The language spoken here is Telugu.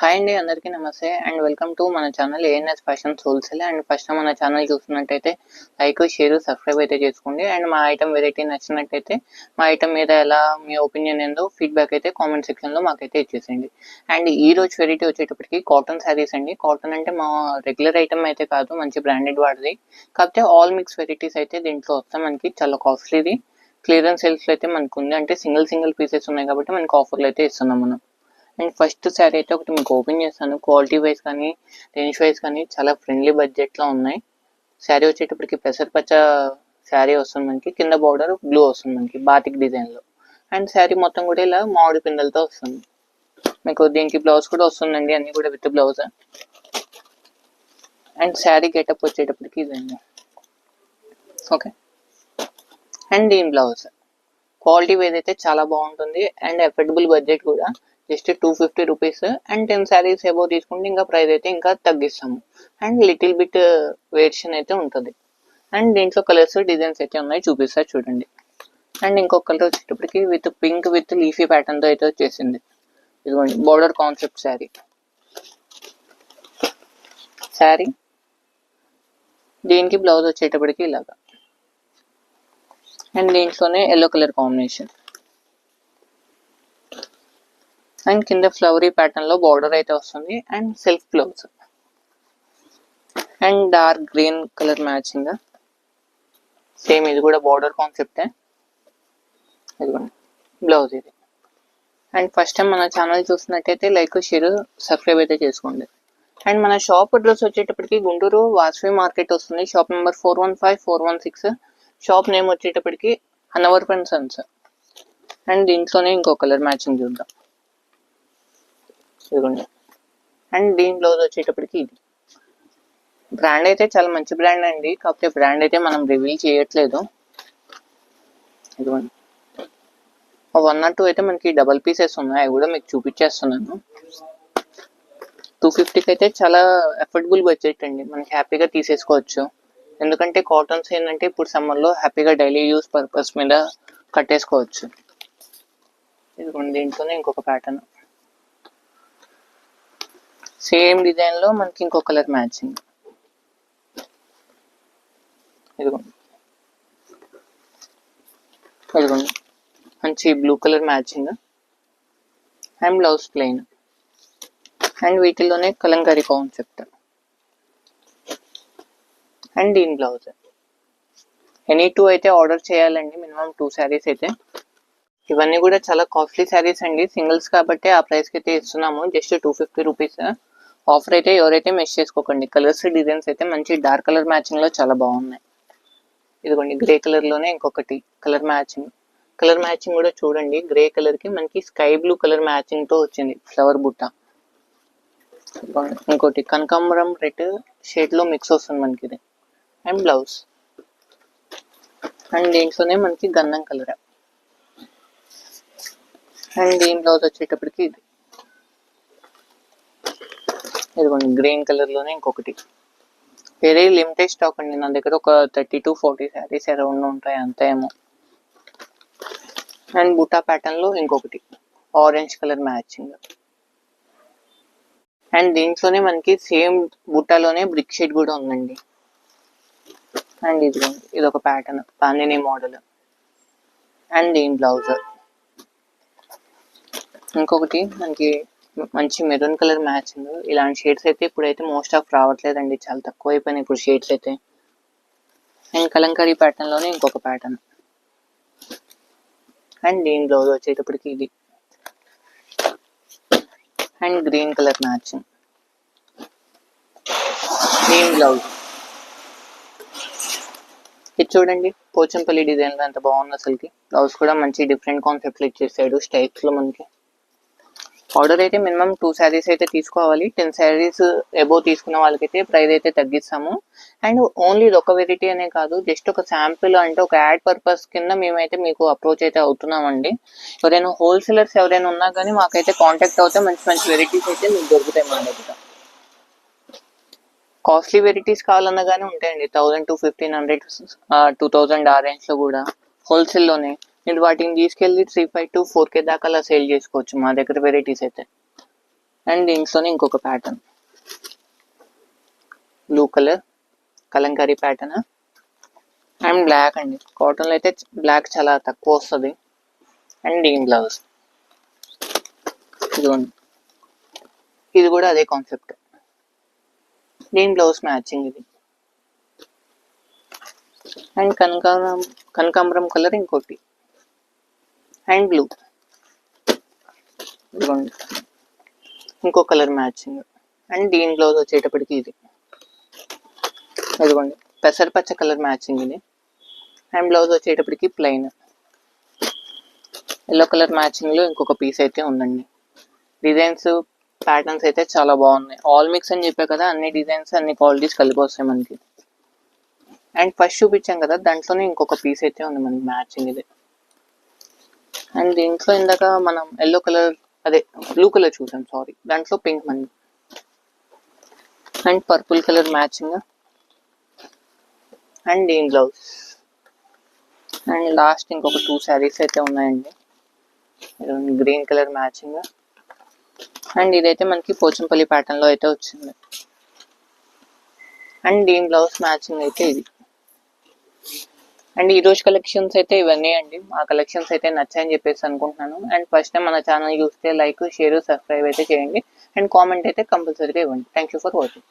హాయ్ అండి, అందరికీ నమస్తే అండ్ వెల్కమ్ టు మన channel ANS fashions wholesale. And first మన ఛానల్ చూస్తున్నట్టయితే లైక్, షేర్, సబ్స్క్రైబ్ అయితే చేసుకోండి. అండ్ మా ఐటమ్ వెరైటీ నచ్చినట్టయితే మా ఐటమ్ మీద ఎలా మీ ఒపీనియన్ ఏందో ఫీడ్బ్యాక్ అయితే కామెంట్ సెక్షన్లో మాకైతే ఇచ్చేసేయండి. అండ్ ఈ రోజు వెరైటీ వచ్చేటప్పటికి కాటన్ శారీస్ అండి. కాటన్ అంటే మా రెగ్యులర్ ఐటమ్ అయితే కాదు, మంచి బ్రాండెడ్ వాడిది. కాకపోతే ఆల్ మిక్స్ వెరైటీస్ అయితే దీంట్లో వస్తాయి. మనకి చాలా కాస్ట్లీది క్లియరెన్స్ సేల్స్ అయితే మనకు ఉంది. అంటే సింగిల్ పీసెస్ ఉన్నాయి కాబట్టి మనకి ఆఫర్లు అయితే ఇస్తున్నాం మనం. అండ్ ఫస్ట్ శారీ అయితే ఒకటి మీకు ఓపెన్ చేస్తాను. క్వాలిటీ వైజ్ కానీ రేంజ్ వైజ్ కానీ చాలా ఫ్రెండ్లీ బడ్జెట్లో ఉన్నాయి. శారీ వచ్చేటప్పటికి పెసరపచ్చ శారీ వస్తుంది మనకి. కింద బార్డర్ బ్లూ వస్తుంది మనకి బాతిక్ డిజైన్లో. అండ్ శారీ మొత్తం కూడా ఇలా మామిడి పిందెలతో వస్తుంది. మీకు దీనికి బ్లౌజ్ కూడా వస్తుందండి, అన్నీ కూడా with blouse. And sari getup వచ్చేటప్పటికి ఇదండి. ఓకే, అండ్ దీని బ్లౌజ్ క్వాలిటీ వైజ్ అయితే చాలా బాగుంటుంది. అండ్ అఫోర్డబుల్ బడ్జెట్ కూడా, జస్ట్ 250 రూపీస్. అండ్ 10 శారీస్ ఏవో తీసుకుంటే ఇంకా ప్రైస్ అయితే ఇంకా తగ్గిస్తాము. అండ్ లిటిల్ బిట్ వేరియేషన్ అయితే ఉంటుంది. అండ్ దీంట్లో కలర్స్ డిజైన్స్ అయితే ఉన్నాయి, చూపిస్తా చూడండి. అండ్ ఇంకొక కలర్ వచ్చేటప్పటికి విత్ పింక్ విత్ లీఫీ ప్యాటర్న్తో అయితే వచ్చేసింది. ఇదిగోండి బోర్డర్ కాన్సెప్ట్ శారీ. దీనికి బ్లౌజ్ వచ్చేటప్పటికి ఇలాగా. అండ్ దీంట్లోనే ఎల్లో కలర్ కాంబినేషన్. అండ్ కింద ఫ్లవరీ ప్యాటర్న్ లో బార్డర్ అయితే వస్తుంది. And self blouse and dark green colour matching. Same ఇది కూడా బార్డర్ కాన్సెప్టే. ఇదిగోండి బ్లౌజ్ ఇది. అండ్ ఫస్ట్ టైం మన ఛానల్ చూసినట్టయితే లైక్, షేర్, సబ్స్క్రైబ్ అయితే చేసుకోండి. అండ్ మన షాప్ అడ్రస్ వచ్చేటప్పటికి గుంటూరు వాసవి మార్కెట్ వస్తుంది. Shop number 415, 416. షాప్ నేమ్ వచ్చేటప్పటికి అన్నవరపు అండ్ సన్స్. అండ్ దీంట్లోనే ఇంకో కలర్ మ్యాచింగ్ చూద్దాం. ఇదిగోండి. అండ్ దీని బ్లౌజ్ వచ్చేటప్పటికి ఇది. బ్రాండ్ అయితే చాలా మంచి బ్రాండ్ అండి, కాకపోతే బ్రాండ్ అయితే మనం రివీల్ చేయట్లేదు. ఇదిగోండి 1 or 2 అయితే మనకి డబల్ పీసెస్ ఉన్నాయి, అవి కూడా మీకు చూపించేస్తున్నాను. 250కి అయితే చాలా అఫోర్డబుల్ బడ్జెట్ అండి, మనకి హ్యాపీగా తీసేసుకోవచ్చు. ఎందుకంటే కాటన్స్ ఏంటంటే ఇప్పుడు సమ్మర్లో హ్యాపీగా డైలీ యూస్ పర్పస్ మీద కట్టేసుకోవచ్చు. ఇదిగోండి దీంట్లోనే ఇంకొక ప్యాటర్న్, సేమ్ డిజైన్ లో మనకి ఇంకో కలర్ మ్యాచింగ్. ఇదిగోండి మంచి blue colour matching. And blouse plain. And వీటిలోనే కలంకారీ కాన్సెప్ట్. అండ్ దీని బ్లౌజ్. ఎనీ 2 అయితే ఆర్డర్ చేయాలండి, మినిమం 2 శారీస్ అయితే. ఇవన్నీ కూడా చాలా కాస్ట్లీ శారీస్ అండి, సింగిల్స్ కాబట్టి ఆ ప్రైస్కి అయితే ఇస్తున్నాము, జస్ట్ 250 రూపీస్. ఆఫర్ అయితే ఎవరైతే మిస్ చేసుకోకండి. కలర్స్ డిజైన్స్ అయితే మంచి డార్క్ కలర్ మ్యాచింగ్ లో చాలా బాగున్నాయి. ఇదిగోండి గ్రే కలర్ లోనే ఇంకొకటి కలర్ మ్యాచింగ్ కూడా చూడండి. గ్రే కలర్ కి మనకి స్కై బ్లూ కలర్ మ్యాచింగ్ తో వచ్చింది ఫ్లవర్ బుట్ట. ఇంకోటి కనకాంబరం రెడ్ షేడ్ లో మిక్స్ వస్తుంది మనకి ఇది. And blouse. అండ్ దీంట్లోనే మనకి గంధం కలర్. అండ్ దీని బ్లౌజ్ వచ్చేటప్పటికి ఇది. ఇదిగోండి గ్రీన్ కలర్ లోనే ఇంకొకటి. వెరీ లిమిటెడ్ స్టాక్ అండి, నా దగ్గర ఒక 30 to 40 శారీస్ అరౌండ్ ఉంటాయి అంతే ఏమో. అండ్ బుటా ప్యాటర్న్ లో ఇంకొకటి ఆరెంజ్ కలర్ మ్యాచింగ్. అండ్ దీంట్లోనే మనకి సేమ్ బుట్టాలోనే బ్రిక్ షేడ్ కూడా ఉందండి. అండ్ ఇది ఒక ప్యాటర్న్ పాండిని మోడల్. అండ్ దీని బ్లౌజ్. ఇంకొకటి మనకి మంచి మెరూన్ కలర్ మ్యాచింగ్. ఇలాంటి షేడ్స్ అయితే ఇప్పుడైతే మోస్ట్ ఆఫ్ రావట్లేదండి, చాలా తక్కువ అయిపోయినాయి ఇప్పుడు షేడ్స్ అయితే. అండ్ కలంకారీ ప్యాటర్న్ లోనే ఇంకొక ప్యాటర్న్. అండ్ దీని బ్లౌజ్ వచ్చేటప్పటికి ఇది. And green colour matching. దీని బ్లౌజ్ ఇది చూడండి, పోచంపల్లి డిజైన్ లో ఎంత బాగుంది అసలుకి. బ్లౌజ్ కూడా మంచి డిఫరెంట్ కాన్సెప్ట్ లో ఇచ్చేసాడు స్టైప్స్ లో మనకి. ఆర్డర్ అయితే మినిమం 2 శారీస్ అయితే తీసుకోవాలి. 10 శారీస్ అబోవ్ తీసుకున్న వాళ్ళకైతే ప్రైస్ అయితే తగ్గిస్తాము. అండ్ ఓన్లీ ఇది ఒక వెరైటీ అనే కాదు, జస్ట్ ఒక శాంపిల్ అంటే ఒక యాడ్ పర్పస్ కింద మేమైతే మీకు అప్రోచ్ అయితే అవుతున్నామండి. ఎవరైనా హోల్సేలర్స్ ఎవరైనా ఉన్నా కానీ మాకైతే కాంటాక్ట్ అవుతే మంచి వెరైటీస్ అయితే మీకు దొరుకుతాయి మన దగ్గర. కాస్ట్లీ వెరైటీస్ కావాలన్నా కానీ ఉంటాయండి, 1000 to 1500, 2000 ఆ రేంజ్ లో కూడా హోల్సేల్లోనే. మీరు వాటిని తీసుకెళ్ళి 3,500 to 4,000 దాకా అలా సేల్ చేసుకోవచ్చు మా దగ్గర వెరైటీస్ అయితే. అండ్ దీంట్లోనే ఇంకొక pattern blue colour Kalamkari pattern and black అండి. కాటన్లో అయితే బ్లాక్ చాలా తక్కువ వస్తుంది. అండ్ దీని బ్లౌజ్ ఇదిగోండి, ఇది కూడా అదే కాన్సెప్ట్. దీని బ్లౌజ్ మ్యాచింగ్ ఇది. అండ్ కనకాంబరం కలర్ ఇంకోటి అండ్ బ్లూ, ఇదిగోండి ఇంకో కలర్ మ్యాచింగ్. అండ్ దీని బ్లౌజ్ వచ్చేటప్పటికి ఇది, ఇదిగోండి పెసరపచ్చ కలర్ మ్యాచింగ్ ఇది. అండ్ బ్లౌజ్ వచ్చేటప్పటికి ప్లెయిన్ ఎల్లో కలర్ మ్యాచింగ్లో ఇంకొక పీస్ అయితే ఉందండి. డిజైన్స్ ప్యాటర్న్స్ అయితే చాలా బాగున్నాయి. ఆల్ మిక్స్ అని చెప్పా కదా, అన్ని డిజైన్స్ అన్ని క్వాలిటీస్ కలిపి వస్తాయి మనకి. అండ్ ఫస్ట్ చూపించాం కదా, దాంట్లోనే ఇంకొక పీస్ అయితే ఉంది మనకి మ్యాచింగ్ ఇది. అండ్ దీంట్లో ఇందాక మనం ఎల్లో కలర్ అదే బ్లూ కలర్ చూసాం, సారీ, దాంట్లో పింక్ మనకి. And purple colour matching and దీని బ్లౌజ్. అండ్ లాస్ట్ ఇంకొక 2 శారీస్ అయితే ఉన్నాయండి. గ్రీన్ కలర్ మ్యాచింగ్ అండ్ ఇదైతే మనకి పోచంపల్లి ప్యాటర్న్ లో అయితే వచ్చింది. అండ్ దీని బ్లౌజ్ మ్యాచింగ్ అయితే ఇది. అండ్ ఈ రోజు కలెక్షన్స్ అయితే ఇవన్నీ అండి. మా కలెక్షన్స్ అయితే నచ్చాయని చెప్పేసి అనుకుంటున్నాను. అండ్ ఫస్ట్ టైం మన ఛానల్ చూస్తే లైక్, షేర్, సబ్స్క్రైబ్ అయితే చేయండి. అండ్ కామెంట్ అయితే కంపల్సరీగా ఇవ్వండి. Thank you for watching.